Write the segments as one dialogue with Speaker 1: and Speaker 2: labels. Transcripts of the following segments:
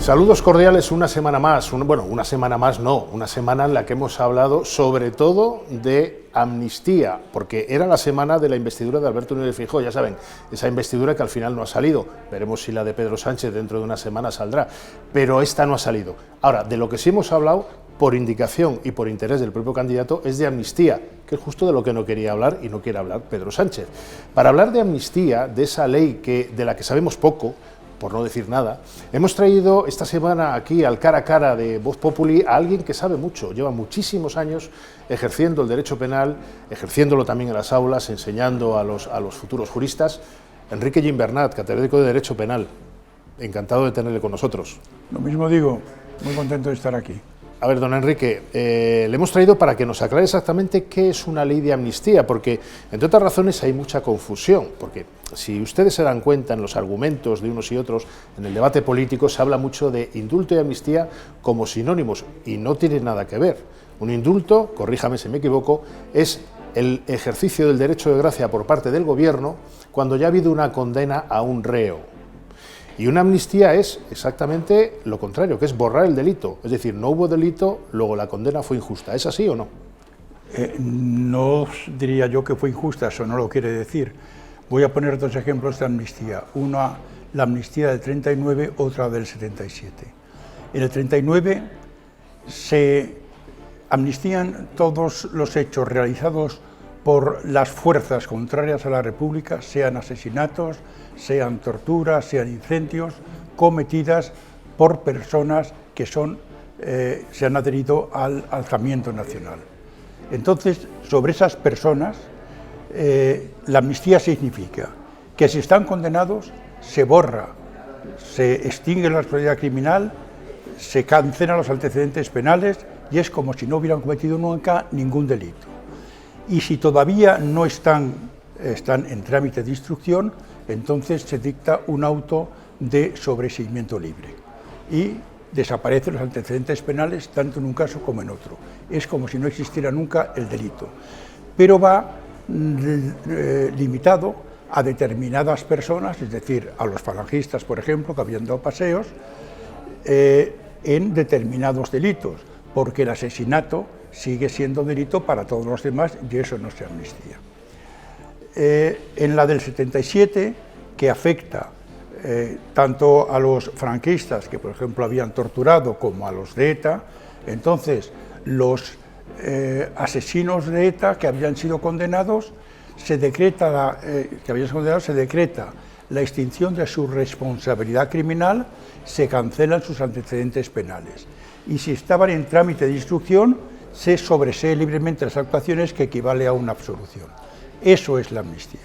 Speaker 1: Saludos cordiales, una semana más, una semana más no, una semana en la que hemos hablado sobre todo de amnistía, porque era la semana de la investidura de Alberto Núñez Feijóo, ya saben, esa investidura que al final no ha salido, veremos si la de Pedro Sánchez dentro de una semana saldrá, pero esta no ha salido. Ahora, de lo que sí hemos hablado, por indicación y por interés del propio candidato, es de amnistía, que es justo de lo que no quería hablar y no quiere hablar Pedro Sánchez. Para hablar de amnistía, de esa ley de la que sabemos poco, por no decir nada, hemos traído esta semana aquí al cara a cara de Voz Populi a alguien que sabe mucho, lleva muchísimos años ejerciendo el derecho penal, ejerciéndolo también en las aulas, enseñando a los futuros juristas. Enrique Gimbernat, catedrático de Derecho Penal, encantado de tenerle con nosotros.
Speaker 2: Lo mismo digo, muy contento de estar aquí.
Speaker 1: A ver, don Enrique, le hemos traído para que nos aclare exactamente qué es una ley de amnistía, porque, entre otras razones, hay mucha confusión, porque si ustedes se dan cuenta en los argumentos de unos y otros, en el debate político se habla mucho de indulto y amnistía como sinónimos, y no tienen nada que ver. Un indulto, corríjame si me equivoco, es el ejercicio del derecho de gracia por parte del gobierno cuando ya ha habido una condena a un reo. Y una amnistía es exactamente lo contrario, que es borrar el delito. Es decir, no hubo delito, luego la condena fue injusta. ¿Es así o no?
Speaker 2: No diría yo que fue injusta, eso no lo quiere decir. Voy a poner dos ejemplos de amnistía. Una, la amnistía del 39, otra del 77. En el 39 se amnistían todos los hechos realizados por las fuerzas contrarias a la República, sean asesinatos, sean torturas, sean incendios, cometidas por personas que se han adherido al alzamiento nacional. Entonces, sobre esas personas, la amnistía significa que si están condenados, se borra, se extingue la responsabilidad criminal, se cancelan los antecedentes penales y es como si no hubieran cometido nunca ningún delito. Y si todavía no están en trámite de instrucción, entonces se dicta un auto de sobreseimiento libre y desaparecen los antecedentes penales tanto en un caso como en otro. Es como si no existiera nunca el delito, pero va limitado a determinadas personas, es decir, a los falangistas, por ejemplo, que habían dado paseos en determinados delitos, porque el asesinato sigue siendo delito para todos los demás y eso no se amnistía. En la del 77, que afecta tanto a los franquistas, que por ejemplo habían torturado, como a los de ETA, entonces los asesinos de ETA que habían sido condenados, se decreta la extinción de su responsabilidad criminal, se cancelan sus antecedentes penales. Y si estaban en trámite de instrucción, se sobresee libremente las actuaciones, que equivale a una absolución. Eso es la amnistía.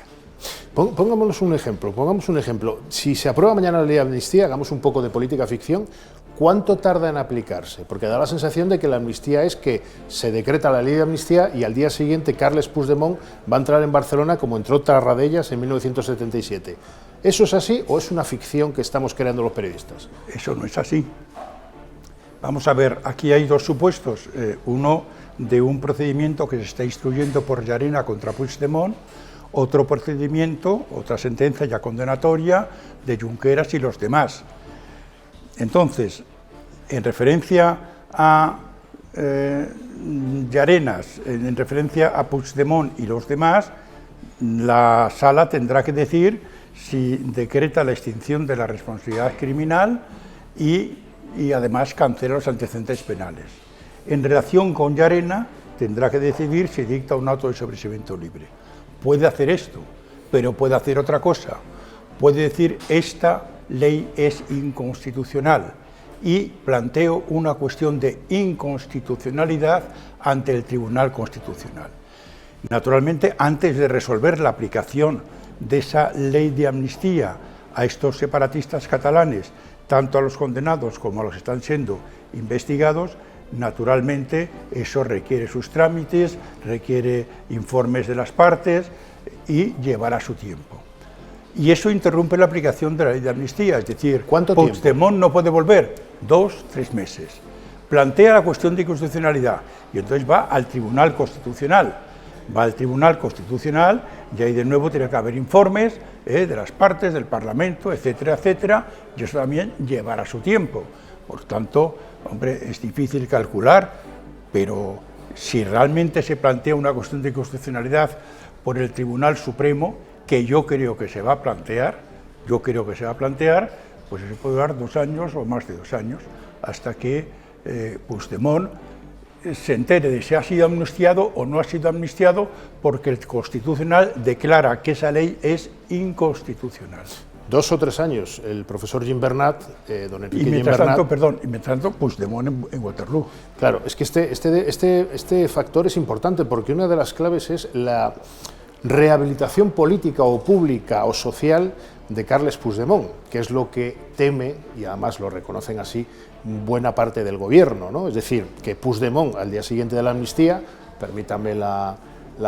Speaker 1: Pongamos un ejemplo. Si se aprueba mañana la ley de amnistía, hagamos un poco de política ficción, ¿cuánto tarda en aplicarse? Porque da la sensación de que la amnistía es que se decreta la ley de amnistía y al día siguiente Carles Puigdemont va a entrar en Barcelona como entró Tarradellas en 1977. ¿Eso es así o es una ficción que estamos creando los periodistas?
Speaker 2: Eso no es así. Vamos a ver, aquí hay dos supuestos. Uno de un procedimiento que se está instruyendo por Llarena contra Puigdemont, otro procedimiento, otra sentencia ya condenatoria de Junqueras y los demás. Entonces, en referencia a Llarenas, en referencia a Puigdemont y los demás, la Sala tendrá que decir si decreta la extinción de la responsabilidad criminal y además cancela los antecedentes penales. En relación con Llarena, tendrá que decidir si dicta un auto de sobreseimiento libre. Puede hacer esto, pero puede hacer otra cosa. Puede decir, esta ley es inconstitucional y planteo una cuestión de inconstitucionalidad ante el Tribunal Constitucional. Naturalmente, antes de resolver la aplicación de esa ley de amnistía a estos separatistas catalanes, tanto a los condenados como a los que están siendo investigados, naturalmente eso requiere sus trámites, requiere informes de las partes y llevará su tiempo. Y eso interrumpe la aplicación de la ley de amnistía, es decir,
Speaker 1: ¿cuánto tiempo?
Speaker 2: Puigdemont no puede volver, 2, 3 meses. Plantea la cuestión de inconstitucionalidad y entonces va al Tribunal Constitucional. Va al Tribunal Constitucional y ahí de nuevo tiene que haber informes de las partes, del Parlamento, etcétera, etcétera, y eso también llevará su tiempo. Por tanto, hombre, es difícil calcular, pero si realmente se plantea una cuestión de constitucionalidad por el Tribunal Supremo, que yo creo que se va a plantear, pues se puede dar 2 años o más de 2 años, hasta que Puigdemont se entere de si ha sido amnistiado o no ha sido amnistiado, porque el Constitucional declara que esa ley es inconstitucional.
Speaker 1: 2 o 3 años, el profesor Gimbernat, don Enrique
Speaker 2: Y mientras
Speaker 1: Gimbernat...
Speaker 2: tanto, Puigdemont en Waterloo.
Speaker 1: Claro, es que este factor es importante, porque una de las claves es la rehabilitación política o pública o social de Carles Puigdemont, que es lo que teme, y además lo reconocen así, buena parte del gobierno, ¿no? Es decir, que Puigdemont, al día siguiente de la amnistía, permítame la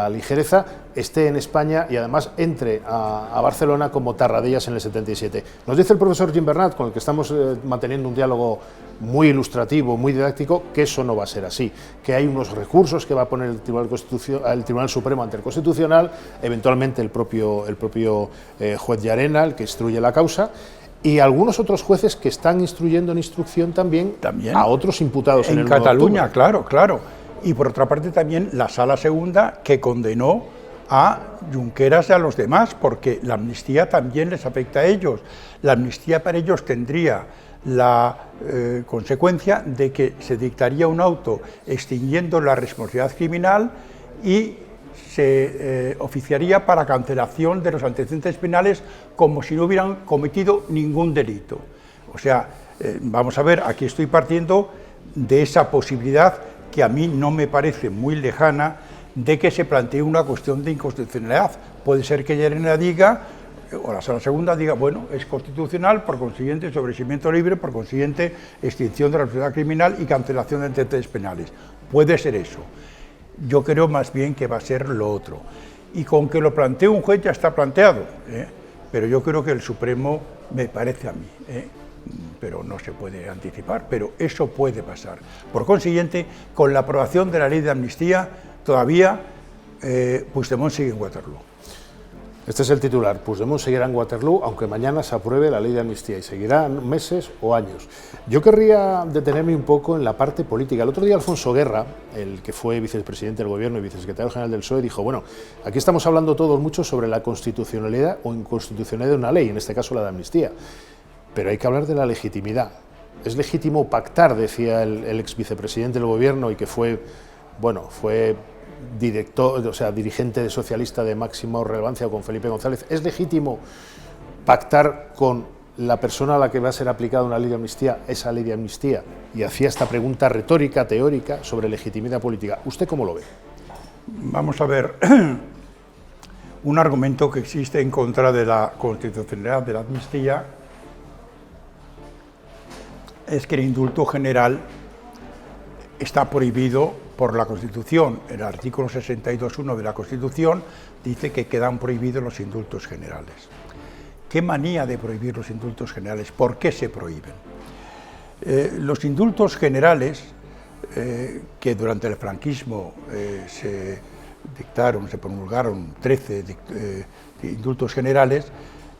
Speaker 1: ligereza, esté en España y además entre a Barcelona como Tarradellas en el 77. Nos dice el profesor Gimbernat, con el que estamos manteniendo un diálogo muy ilustrativo, muy didáctico, que eso no va a ser así, que hay unos recursos que va a poner el Tribunal Supremo ante el Constitucional, eventualmente el propio juez Llarena, el que instruye la causa, y algunos otros jueces que están instruyendo en instrucción también a otros imputados en el
Speaker 2: Cataluña, claro. Y por otra parte también la Sala Segunda, que condenó a Junqueras y a los demás, porque la amnistía también les afecta a ellos. La amnistía para ellos tendría la consecuencia de que se dictaría un auto extinguiendo la responsabilidad criminal y se oficiaría para cancelación de los antecedentes penales como si no hubieran cometido ningún delito. O sea, vamos a ver, aquí estoy partiendo de esa posibilidad que a mí no me parece muy lejana de que se plantee una cuestión de inconstitucionalidad. Puede ser que Llarena diga, o la Sala Segunda diga, bueno, es constitucional, por consiguiente, sobreseimiento libre, por consiguiente, extinción de la responsabilidad criminal y cancelación de antecedentes penales. Puede ser eso. Yo creo más bien que va a ser lo otro. Y con que lo plantee un juez ya está planteado, pero yo creo que el Supremo, me parece a mí, pero no se puede anticipar, pero eso puede pasar. Por consiguiente, con la aprobación de la ley de amnistía, todavía Puigdemont sigue en Waterloo.
Speaker 1: Este es el titular: Puigdemont seguirá en Waterloo, aunque mañana se apruebe la ley de amnistía, y seguirán meses o años. Yo querría detenerme un poco en la parte política. El otro día Alfonso Guerra, el que fue vicepresidente del Gobierno y vicesecretario general del PSOE, dijo, bueno, aquí estamos hablando todos mucho sobre la constitucionalidad o inconstitucionalidad de una ley, en este caso la de amnistía, pero hay que hablar de la legitimidad. Es legítimo pactar, decía el ex vicepresidente del Gobierno y que fue director, o sea, dirigente de socialista de máxima relevancia con Felipe González. ¿Es legítimo pactar con la persona a la que va a ser aplicada una ley de amnistía, esa ley de amnistía? Y hacía esta pregunta retórica, teórica, sobre legitimidad política. ¿Usted cómo lo ve?
Speaker 2: Vamos a ver, un argumento que existe en contra de la constitucionalidad de la amnistía es que el indulto general está prohibido por la Constitución. El artículo 62.1 de la Constitución dice que quedan prohibidos los indultos generales. ¿Qué manía de prohibir los indultos generales? ¿Por qué se prohíben? Los indultos generales, que durante el franquismo se promulgaron 13 indultos generales,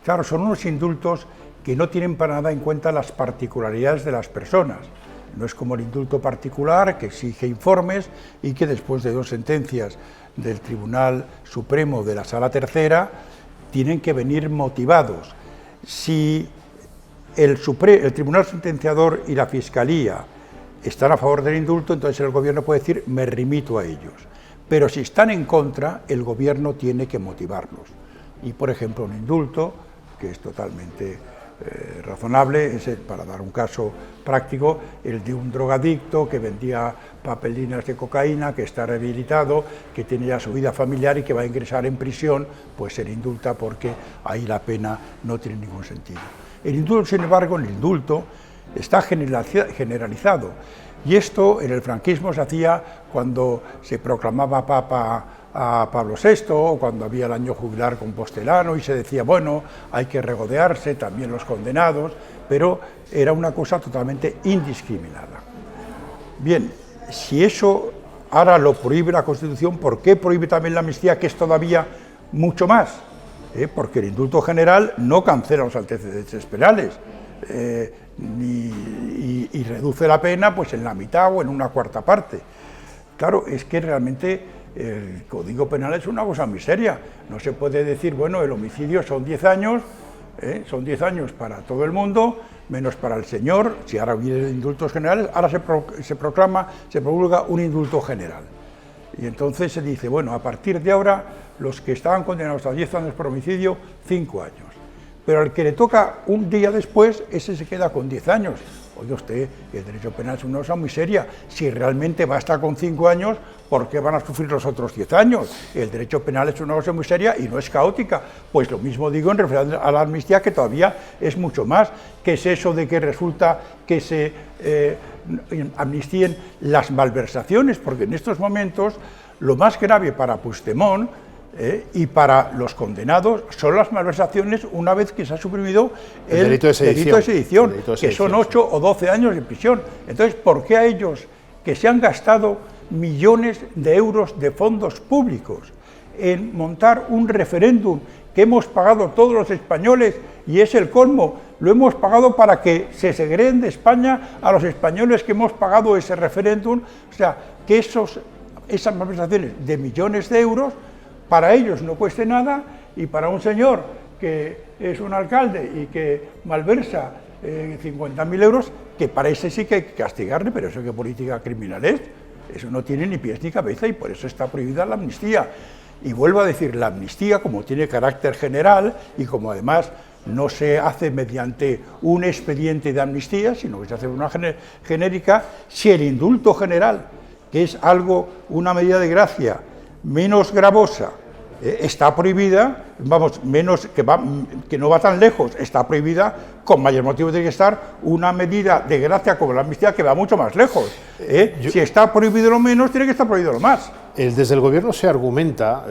Speaker 2: claro, son unos indultos que no tienen para nada en cuenta las particularidades de las personas. No es como el indulto particular, que exige informes y que después de 2 sentencias del Tribunal Supremo de la Sala Tercera tienen que venir motivados. Si el Tribunal Sentenciador y la Fiscalía están a favor del indulto, entonces el Gobierno puede decir, me remito a ellos. Pero si están en contra, el Gobierno tiene que motivarlos. Y, por ejemplo, un indulto, que es totalmente razonable, es, para dar un caso práctico, el de un drogadicto que vendía papelinas de cocaína, que está rehabilitado, que tiene ya su vida familiar y que va a ingresar en prisión, pues se le indulta porque ahí la pena no tiene ningún sentido. El indulto, sin embargo, el indulto está generalizado, y esto en el franquismo se hacía cuando se proclamaba papa a Pablo VI, o cuando había el año jubilar compostelano y se decía, bueno, hay que regodearse, también los condenados, pero era una cosa totalmente indiscriminada. Bien, si eso ahora lo prohíbe la Constitución, ¿por qué prohíbe también la amnistía, que es todavía mucho más? Porque el indulto general no cancela los antecedentes penales, y reduce la pena pues en la mitad o en una cuarta parte. Claro, es que realmente el Código Penal es una cosa muy seria. No se puede decir, bueno, el homicidio son 10 años, son 10 años para todo el mundo, menos para el señor. Si ahora vienen indultos generales, ahora se promulga un indulto general. Y entonces se dice, bueno, a partir de ahora, los que estaban condenados a 10 años por homicidio, 5 años. Pero al que le toca un día después, ese se queda con 10 años. Oye usted, el derecho penal es una cosa muy seria. Si realmente basta con 5 años, ¿por qué van a sufrir los otros 10 años? El derecho penal es una cosa muy seria y no es caótica. Pues lo mismo digo en referencia a la amnistía, que todavía es mucho más. ¿Qué es eso de que resulta que se amnistíen las malversaciones? Porque en estos momentos lo más grave para Puigdemont y para los condenados son las malversaciones una vez que se ha suprimido el delito de sedición, que son 8 o 12 años de prisión. Entonces, ¿por qué a ellos, que se han gastado millones de euros de fondos públicos en montar un referéndum que hemos pagado todos los españoles, y es el colmo, lo hemos pagado para que se segreguen de España a los españoles que hemos pagado ese referéndum? O sea, que esas malversaciones de millones de euros para ellos no cueste nada, y para un señor que es un alcalde y que malversa 50.000 euros, que para ese sí que hay que castigarle, pero eso qué política criminal es, eso no tiene ni pies ni cabeza, y por eso está prohibida la amnistía. Y vuelvo a decir, la amnistía, como tiene carácter general y como además no se hace mediante un expediente de amnistía, sino que se hace una genérica, si el indulto general, que es una medida de gracia menos gravosa, está prohibida, vamos, que no va tan lejos, está prohibida, con mayor motivo tiene que estar una medida de gracia como la amnistía, que va mucho más lejos. Si está prohibido lo menos, tiene que estar prohibido lo más.
Speaker 1: Desde el gobierno se argumenta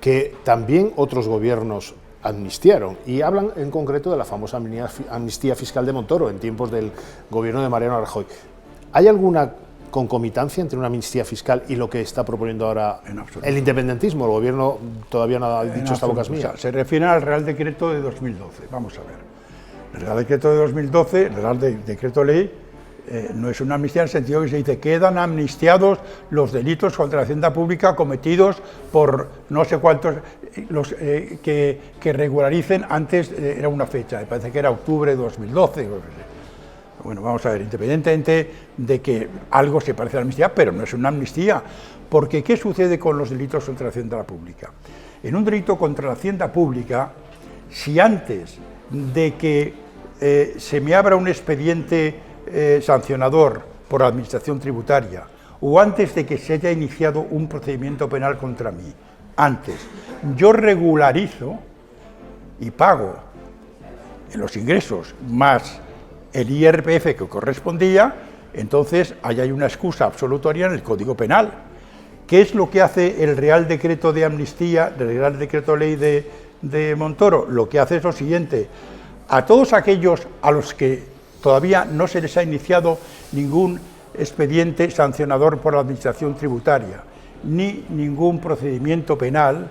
Speaker 1: que también otros gobiernos amnistiaron, y hablan en concreto de la famosa amnistía fiscal de Montoro en tiempos del gobierno de Mariano Rajoy. ¿Hay alguna concomitancia entre una amnistía fiscal y lo que está proponiendo ahora el independentismo? El gobierno todavía no ha dicho esta boca es mía.
Speaker 2: O sea, se refiere al Real Decreto de 2012. Vamos a ver. El Real Decreto de 2012, el Real Decreto Ley, no es una amnistía en el sentido que se dice quedan amnistiados los delitos contra la hacienda pública cometidos por no sé cuántos, los que regularicen antes, era una fecha, me parece que era octubre de 2012. Bueno, vamos a ver, independientemente de que algo se parece a la amnistía, pero no es una amnistía, porque ¿qué sucede con los delitos contra la hacienda pública? En un delito contra la hacienda pública, si antes de que se me abra un expediente sancionador por la administración tributaria, o antes de que se haya iniciado un procedimiento penal contra mí, antes, yo regularizo y pago en los ingresos más el IRPF que correspondía, entonces ahí hay una excusa absolutoria en el Código Penal. ¿Qué es lo que hace el Real Decreto de Amnistía, el Real Decreto Ley de Montoro? Lo que hace es lo siguiente: a todos aquellos a los que todavía no se les ha iniciado ningún expediente sancionador por la administración tributaria, ni ningún procedimiento penal,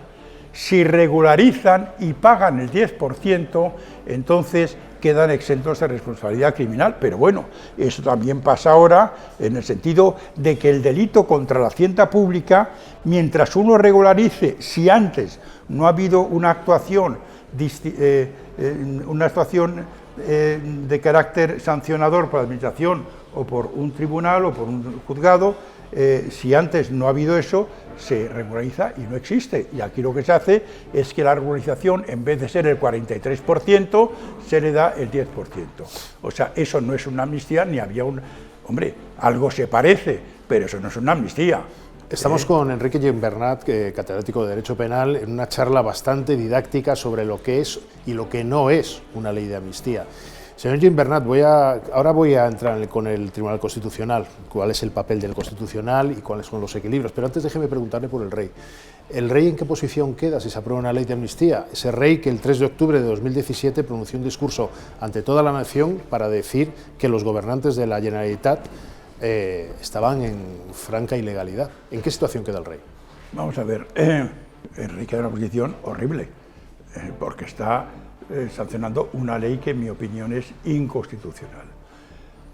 Speaker 2: si regularizan y pagan el 10%, entonces quedan exentos de responsabilidad criminal. Pero bueno, eso también pasa ahora en el sentido de que el delito contra la hacienda pública, mientras uno regularice, si antes no ha habido una actuación de carácter sancionador por la administración o por un tribunal o por un juzgado, si antes no ha habido eso, se regulariza y no existe. Y aquí lo que se hace es que la regularización, en vez de ser el 43%, se le da el 10%. O sea, eso no es una amnistía, ni había un... Hombre, algo se parece, pero eso no es una amnistía.
Speaker 1: Estamos con Enrique Gimbernat, catedrático de Derecho Penal, en una charla bastante didáctica sobre lo que es y lo que no es una ley de amnistía. Señor Gimbernat, ahora voy a entrar con el Tribunal Constitucional, cuál es el papel del Constitucional y cuáles son los equilibrios, pero antes déjeme preguntarle por el rey. ¿El rey en qué posición queda si se aprueba una ley de amnistía? Ese rey que el 3 de octubre de 2017 pronunció un discurso ante toda la nación para decir que los gobernantes de la Generalitat estaban en franca ilegalidad. ¿En qué situación queda el rey?
Speaker 2: Vamos a ver, el rey queda en una posición horrible, porque está sancionando una ley que en mi opinión es inconstitucional.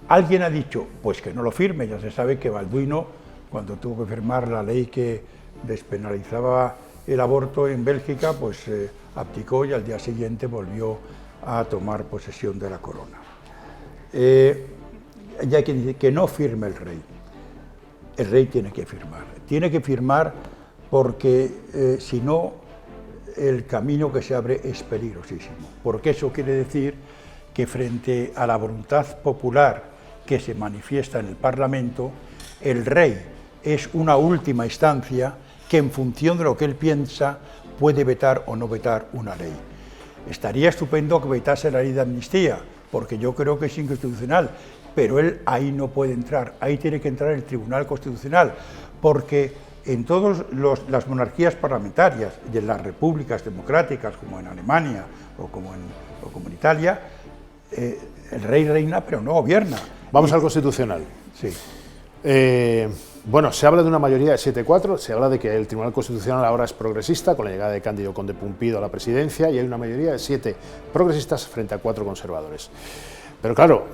Speaker 2: Alguien ha dicho, pues que no lo firme, ya se sabe que Balduino, cuando tuvo que firmar la ley que despenalizaba el aborto en Bélgica, pues abdicó y al día siguiente volvió a tomar posesión de la corona. Ya hay quien dice que no firme el rey tiene que firmar porque si no el camino que se abre es peligrosísimo, porque eso quiere decir que frente a la voluntad popular que se manifiesta en el Parlamento, el rey es una última instancia que en función de lo que él piensa puede vetar o no vetar una ley. Estaría estupendo que vetase la ley de amnistía, porque yo creo que es inconstitucional, pero él ahí no puede entrar, ahí tiene que entrar el Tribunal Constitucional, porque en todas las monarquías parlamentarias y en las repúblicas democráticas, como en Alemania o como en Italia, el rey reina pero no gobierna.
Speaker 1: Vamos al Constitucional.
Speaker 2: Sí.
Speaker 1: Bueno, se habla de una mayoría de 7-4, se habla de que el Tribunal Constitucional ahora es progresista, con la llegada de Cándido Conde Pumpido a la presidencia, y hay una mayoría de 7 progresistas frente a 4 conservadores. Pero claro,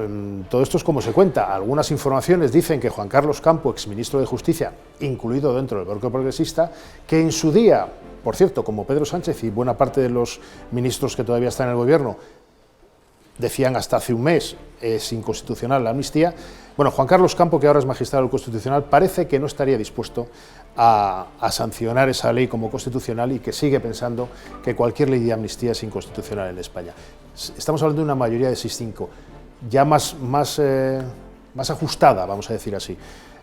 Speaker 1: todo esto es como se cuenta. Algunas informaciones dicen que Juan Carlos Campo, exministro de Justicia, incluido dentro del bloque progresista, que en su día, por cierto, como Pedro Sánchez y buena parte de los ministros que todavía están en el gobierno, decían hasta hace un mes, es inconstitucional la amnistía. Bueno, Juan Carlos Campo, que ahora es magistrado del Constitucional, parece que no estaría dispuesto a sancionar esa ley como constitucional y que sigue pensando que cualquier ley de amnistía es inconstitucional en España. Estamos hablando de una mayoría de 6-5, ya más ajustada, vamos a decir así.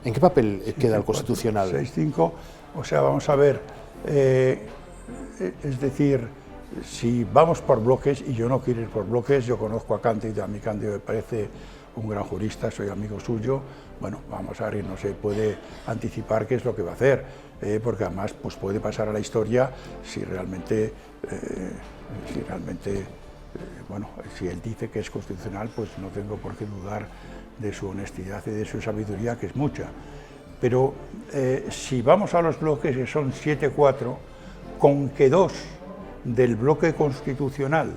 Speaker 1: ¿En qué papel queda el Constitucional?
Speaker 2: 6-5, o sea, vamos a ver, es decir, si vamos por bloques, y yo no quiero ir por bloques, yo conozco a Cándido, a mí Cándido me parece un gran jurista, soy amigo suyo, bueno, vamos a ver, no se puede anticipar qué es lo que va a hacer, porque además pues puede pasar a la historia si realmente, bueno, si él dice que es constitucional, pues no tengo por qué dudar de su honestidad y de su sabiduría, que es mucha. Pero si vamos a los bloques, que son 7-4, con que 2 del bloque constitucional,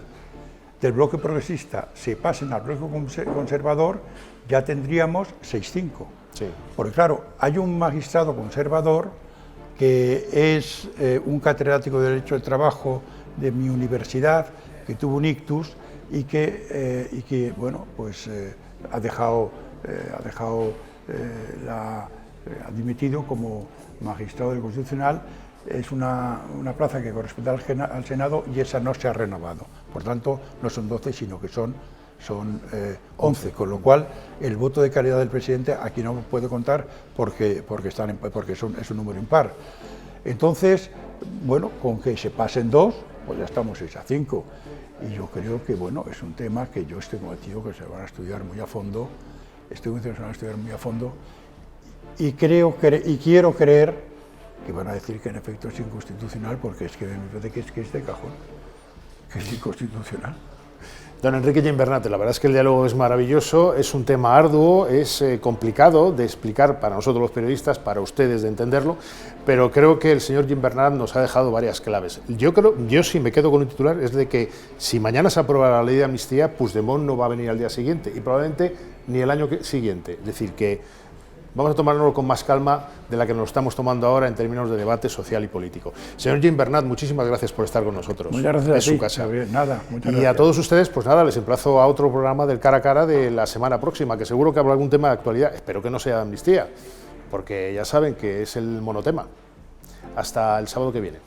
Speaker 2: del bloque progresista, se pasen al bloque conservador, ya tendríamos 6-5.
Speaker 1: Sí.
Speaker 2: Porque claro, hay un magistrado conservador que es un catedrático de Derecho del Trabajo de mi universidad, que tuvo un ictus y que bueno, pues ha dimitido como magistrado del Constitucional. Es una plaza que corresponde al Senado y esa no se ha renovado. Por tanto, no son 12, sino que son 11, con lo cual el voto de calidad del presidente aquí no puede contar porque es un número impar. Entonces, bueno, con que se pasen 2, pues ya estamos 6-5. Y yo creo que, bueno, es un tema que yo estoy convencido que se van a estudiar muy a fondo, y quiero creer que van a decir que en efecto es inconstitucional, porque es que me parece que es de cajón, que es inconstitucional.
Speaker 1: Don Enrique Gimbernat, la verdad es que el diálogo es maravilloso, es un tema arduo, es complicado de explicar para nosotros los periodistas, para ustedes de entenderlo, pero creo que el señor Gimbernat nos ha dejado varias claves. Yo sí me quedo con un titular, es de que si mañana se aprueba la ley de amnistía, Puigdemont no va a venir al día siguiente y probablemente ni el año siguiente. Es decir, que vamos a tomárnoslo con más calma de la que nos lo estamos tomando ahora en términos de debate social y político. Señor Gimbernat, muchísimas gracias por estar con nosotros.
Speaker 2: Muchas gracias
Speaker 1: a su casa.
Speaker 2: Muchas gracias.
Speaker 1: Y a todos ustedes, pues nada, les emplazo a otro programa del Cara a Cara de la semana próxima, que seguro que habrá algún tema de actualidad. Espero que no sea de amnistía, porque ya saben que es el monotema. Hasta el sábado que viene.